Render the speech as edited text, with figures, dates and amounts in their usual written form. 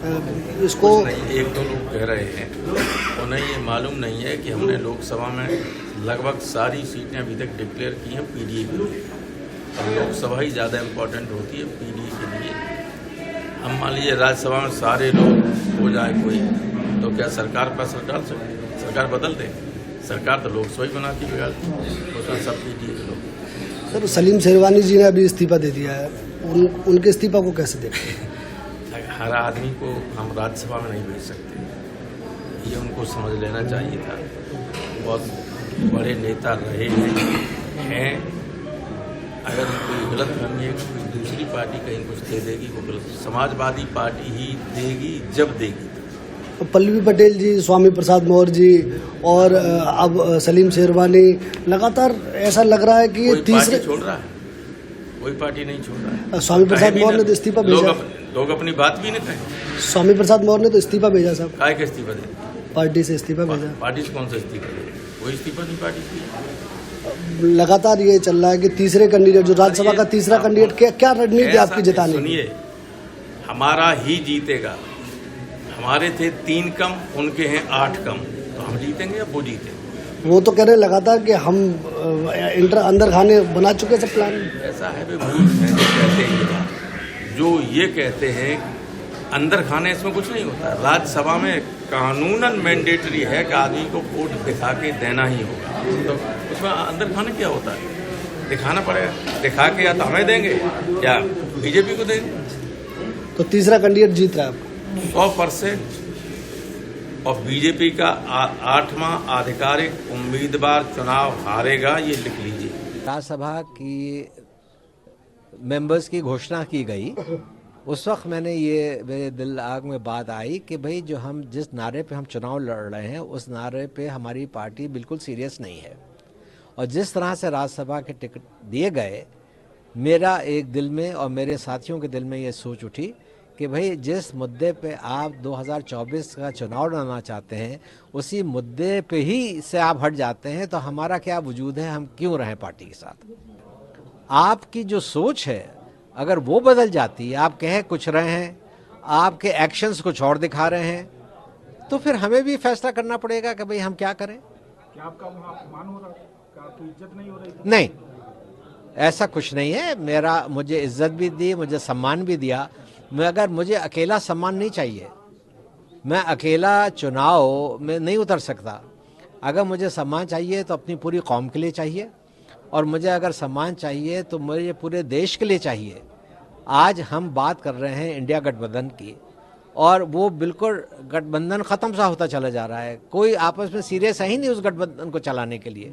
इसको नहीं, एक दो लोग कह रहे हैं, उन्हें ये मालूम नहीं है कि हमने लोकसभा में लगभग सारी सीटें अभी तक डिक्लेयर की हैं पीडीए के लिए। अब लोकसभा ही ज़्यादा इम्पोर्टेंट होती है पीडीए के लिए। हम मान लीजिए राज्यसभा में सारे लोग हो जाए कोई, तो क्या सरकार पर असर डाल सकते? सरकार बदल दे? सरकार तो लोकसभा ही बनाती बिगाड़ती, उसमें सब पीडीए के लोग। सर, सलीम शेरवानी जी ने अभी इस्तीफा दे दिया है, उनके इस्तीफा को कैसे देखते हैं? हर आदमी को हम राज्यसभा में नहीं भेज सकते, ये उनको समझ लेना चाहिए था। बहुत बड़े नेता रहे हैं, अगर कोई गलत फहमी है कोई दूसरी पार्टी कहीं कुछ दे देगी, वो गलत समाजवादी पार्टी ही देगी जब देगी। पल्लवी पटेल जी, स्वामी प्रसाद मौर्य जी और अब सलीम शेरवानी, लगातार ऐसा लग रहा है कि ये तीसरे छोड़ रहा है, कोई पार्टी नहीं छोड़ रहा है। स्वामी प्रसाद मौर्य ने तो इस्तीफा भेजा। लोग अपनी बात भी नहीं कहें। स्वामी प्रसाद मौर्य ने तो इस्तीफा भेजा साहब। काय का इस्तीफा दे? पार्टी से इस्तीफा भेजा। पार्टी से कौन सा इस्तीफा दे? कोई इस्तीफा नहीं पार्टी से। लगातार ये चल रहा है कि तीसरे कैंडिडेट, जो राज्यसभा का तीसरा कैंडिडेट, क्या रणनीति आपकी जिताने की? सुनिए, हमारा ही जीतेगा। हमारे थे 3 कम, उनके हैं 8 कम, तो हम जीतेंगे या वो जीतेंगे? वो तो कह रहे लगातार कि हम अंदर खाने बना चुके सब प्लान। ऐसा है वे मूर्ख हैं जो कहते हैं ये बात, जो ये कहते हैं अंदर खाने, इसमें कुछ नहीं होता। राज्यसभा में कानूनन मैंडेटरी है कि आदमी को वोट दिखा के देना ही होगा, तो उसमें अंदर खाने क्या होता है? दिखाना पड़ेगा, दिखा के या तो हमें देंगे या बीजेपी को देंगे। तो तीसरा कैंडिडेट जीत रहा है 100%, और बीजेपी का 8वां आधिकारिक उम्मीदवार चुनाव हारेगा, ये लिख लीजिए। राज्यसभा की मेंबर्स की घोषणा की गई, उस वक्त मेरे दिल आग में बात आई कि भाई जो हम जिस नारे पे हम चुनाव लड़ रहे हैं, उस नारे पे हमारी पार्टी बिल्कुल सीरियस नहीं है। और जिस तरह से राज्यसभा के टिकट दिए गए, मेरा एक दिल में और मेरे साथियों के दिल में ये सोच उठी कि भाई जिस मुद्दे पे आप 2024 का चुनाव लड़ना चाहते हैं, उसी मुद्दे पे ही से आप हट जाते हैं, तो हमारा क्या वजूद है, हम क्यों रहें पार्टी के साथ? आपकी जो सोच है अगर वो बदल जाती है, आप कह कुछ रहे हैं, आपके एक्शंस कुछ और दिखा रहे हैं, तो फिर हमें भी फैसला करना पड़ेगा कि भाई हम क्या करें। क्या आपका वहाँ अपमान हो रहा है? क्या आपकी इज्जत नहीं हो रही? नहीं, ऐसा कुछ नहीं है। मुझे इज्जत भी दी, मुझे सम्मान भी दिया, मगर मुझे अकेला सम्मान नहीं चाहिए। मैं अकेला चुनाव में नहीं उतर सकता। अगर मुझे सम्मान चाहिए तो अपनी पूरी कौम के लिए चाहिए, और मुझे अगर सम्मान चाहिए तो मुझे पूरे देश के लिए चाहिए। आज हम बात कर रहे हैं इंडिया गठबंधन की, और वो बिल्कुल गठबंधन ख़त्म सा होता चला जा रहा है। कोई आपस में सीरियस है ही नहीं उस गठबंधन को चलाने के लिए।